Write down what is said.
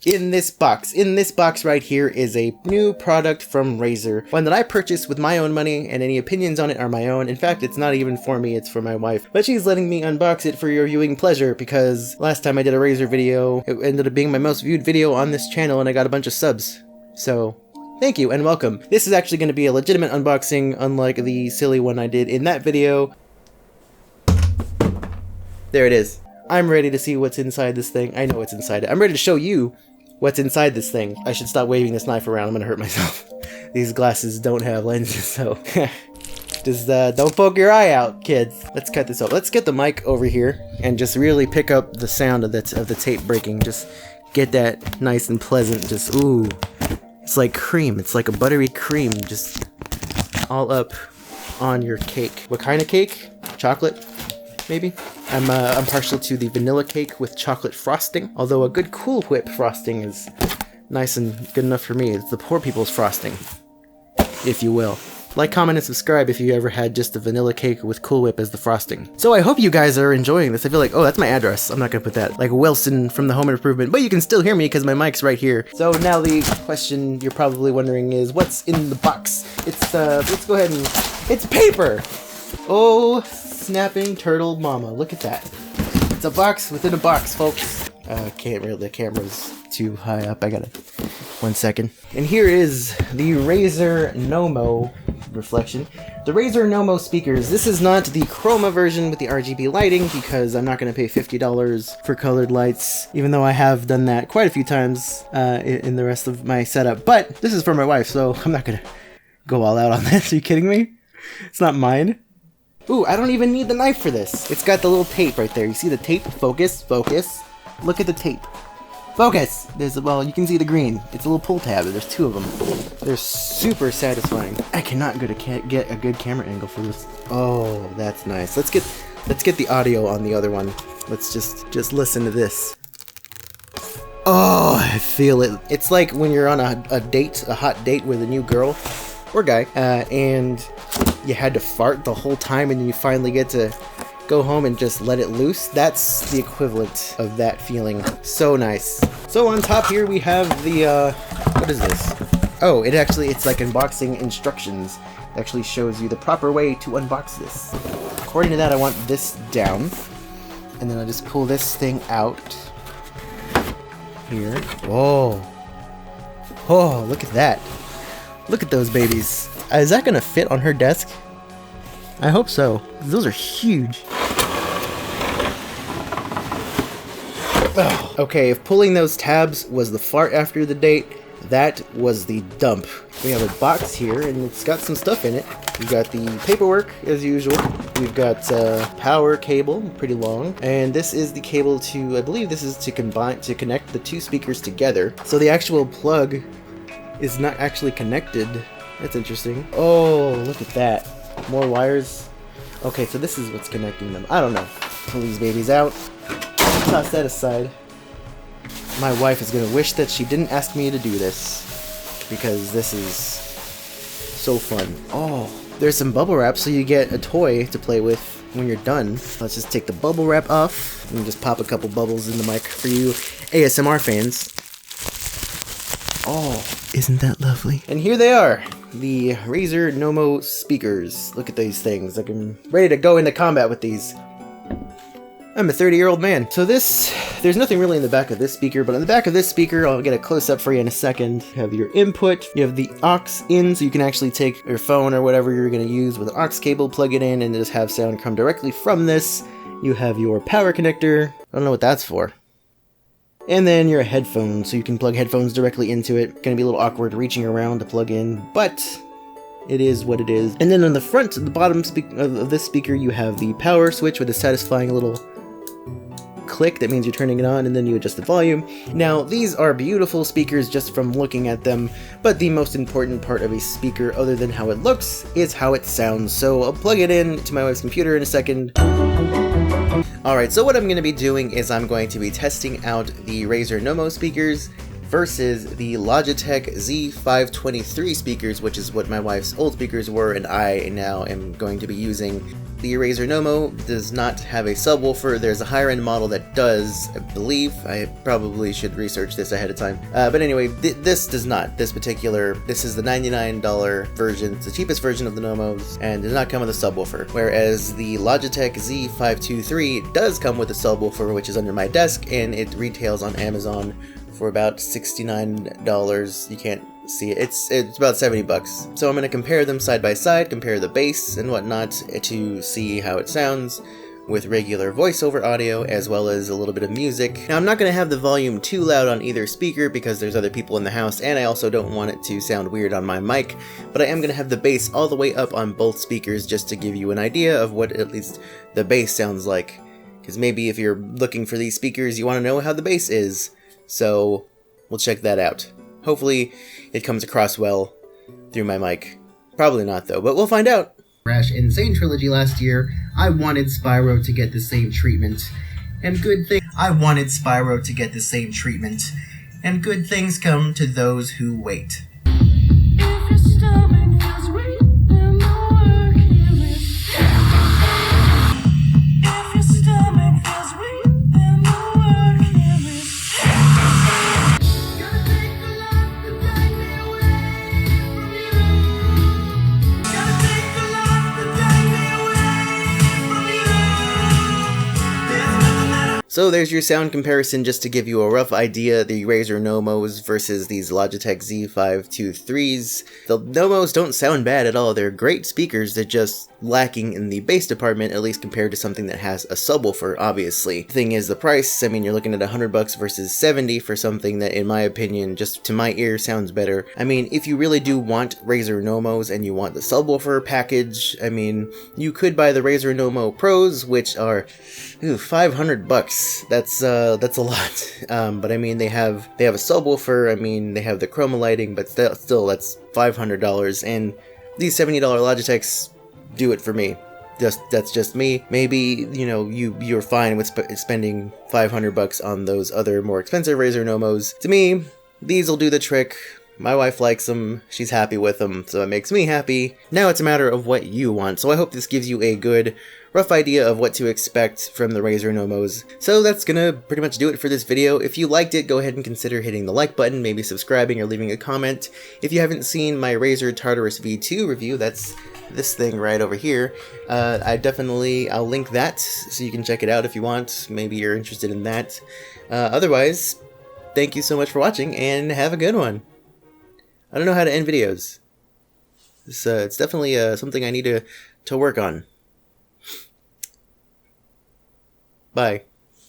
in this box. In this box right here is a new product from Razer, one that I purchased with my own money, and any opinions on it are my own. In fact, it's not even for me, it's for my wife. But she's letting me unbox it for your viewing pleasure, because last time I did a Razer video, it ended up being my most viewed video on this channel, and I got a bunch of subs. So, thank you and welcome. This is actually going to be a legitimate unboxing, unlike the silly one I did in that video. There it is. I'm ready to see what's inside this thing. I know what's inside it. I'm ready to show you what's inside this thing. I should stop waving this knife around. I'm gonna hurt myself. These glasses don't have lenses, so just don't poke your eye out, kids. Let's cut this off. Let's get the mic over here and just really pick up the sound of the tape breaking. Just get that nice and pleasant. Just ooh, it's like cream. It's like a buttery cream, just all up on your cake. What kind of cake? Chocolate? Maybe? I'm partial to the vanilla cake with chocolate frosting, although a good Cool Whip frosting is nice and good enough for me. It's the poor people's frosting, if you will. Like, comment, and subscribe if you ever had just a vanilla cake with Cool Whip as the frosting. So I hope you guys are enjoying this. I feel like, oh, that's my address. I'm not gonna put that. Like Wilson from the Home Improvement, but you can still hear me because my mic's right here. So now the question you're probably wondering is, what's in the box? It's, let's go ahead and, it's paper! Oh, snapping turtle mama, look at that. It's a box within a box, folks. Can't really, the camera's too high up. I gotta, 1 second. And here is the Razer Nommo reflection. The Razer Nommo speakers. This is not the chroma version with the RGB lighting, because I'm not gonna pay $50 for colored lights, even though I have done that quite a few times in the rest of my setup. But this is for my wife, so I'm not gonna go all out on this. Are you kidding me? It's not mine. Ooh, I don't even need the knife for this. It's got the little tape right there. You see the tape? Focus, focus. Look at the tape. Focus! There's, well, you can see the green. It's a little pull tab. There's two of them. They're super satisfying. I cannot get a good camera angle for this. Oh, that's nice. Let's get the audio on the other one. Let's just listen to this. Oh, I feel it. It's like when you're on a date, a hot date with a new girl or guy, and you had to fart the whole time, and then you finally get to go home and just let it loose. That's the equivalent of that feeling. So nice. So on top here we have the, what is this? Oh, it's like unboxing instructions. It actually shows you the proper way to unbox this. According to that, I want this down, and then I just pull this thing out. Here. Whoa. Oh, look at that. Look at those babies. Is that gonna fit on her desk? I hope so. Those are huge. Oh. Okay, if pulling those tabs was the fart after the date, that was the dump. We have a box here, and it's got some stuff in it. We've got the paperwork, as usual. We've got power cable, pretty long. And this is the cable to, I believe this is to connect the two speakers together. So the actual plug is not actually connected. That's interesting. Oh, look at that. More wires. Okay, so this is what's connecting them. I don't know. Pull these babies out. Toss that aside. My wife is gonna wish that she didn't ask me to do this, because this is so fun. Oh, there's some bubble wrap, so you get a toy to play with when you're done. Let's just take the bubble wrap off and just pop a couple bubbles in the mic for you ASMR fans. Oh, isn't that lovely? And here they are, the Razer Nommo speakers. Look at these things. Like, I'm ready to go into combat with these. I'm a 30-year-old man. So there's nothing really in the back of this speaker, but on the back of this speaker, I'll get a close-up for you in a second. You have your input, you have the aux in, so you can actually take your phone or whatever you're gonna use with an aux cable, plug it in, and just have sound come directly from this. You have your power connector. I don't know what that's for. And then your headphones, so you can plug headphones directly into it. Gonna be a little awkward reaching around to plug in, but it is what it is. And then on the front, the bottom of this speaker, you have the power switch with a satisfying little click. That means you're turning it on, and then you adjust the volume. Now, these are beautiful speakers just from looking at them, but the most important part of a speaker, other than how it looks, is how it sounds. So I'll plug it in to my wife's computer in a second. Alright, so what I'm going to be doing is I'm going to be testing out the Razer Nommo speakers versus the Logitech Z523 speakers, which is what my wife's old speakers were, and I now am going to be using the Razer Nommo does not have a subwoofer. There's a higher end model that does, I believe. I probably should research this ahead of time. But anyway, this does not. This is the $99 version. It's the cheapest version of the Nommos, and does not come with a subwoofer. Whereas the Logitech Z523 does come with a subwoofer, which is under my desk, and it retails on Amazon for about $69. You can't see it. It's about 70 bucks. So I'm going to compare them side by side, compare the bass and whatnot to see how it sounds with regular voiceover audio as well as a little bit of music. Now I'm not going to have the volume too loud on either speaker because there's other people in the house and I also don't want it to sound weird on my mic, but I am going to have the bass all the way up on both speakers just to give you an idea of what at least the bass sounds like. Because maybe if you're looking for these speakers you want to know how the bass is. So we'll check that out. Hopefully it comes across well through my mic. Probably not though, but we'll find out. Rash Insane Trilogy last year, I wanted Spyro to get the same treatment. And good things come to those who wait. So there's your sound comparison just to give you a rough idea, the Razer Nommos versus these Logitech Z523s. The Nommos don't sound bad at all, they're great speakers, they're just lacking in the bass department, at least compared to something that has a subwoofer, obviously. The thing is the price, I mean you're looking at $100 versus 70 for something that in my opinion, just to my ear, sounds better. I mean, if you really do want Razer Nommos and you want the subwoofer package, I mean, you could buy the Razer Nommo Pros, which are $500. That's a lot. But I mean, they have a subwoofer. I mean, they have the chroma lighting, but still, that's $500. And these $70 Logitechs do it for me. That's just me. Maybe you're fine with spending $500 on those other more expensive Razer Nommos. To me, these will do the trick. My wife likes them, she's happy with them, so it makes me happy. Now it's a matter of what you want, so I hope this gives you a good, rough idea of what to expect from the Razer Nommos. So that's gonna pretty much do it for this video. If you liked it, go ahead and consider hitting the like button, maybe subscribing or leaving a comment. If you haven't seen my Razer Tartarus V2 review, that's this thing right over here. I'll link that so you can check it out if you want. Maybe you're interested in that. Otherwise, thank you so much for watching and have a good one. I don't know how to end videos. It's definitely something I need to work on. Bye.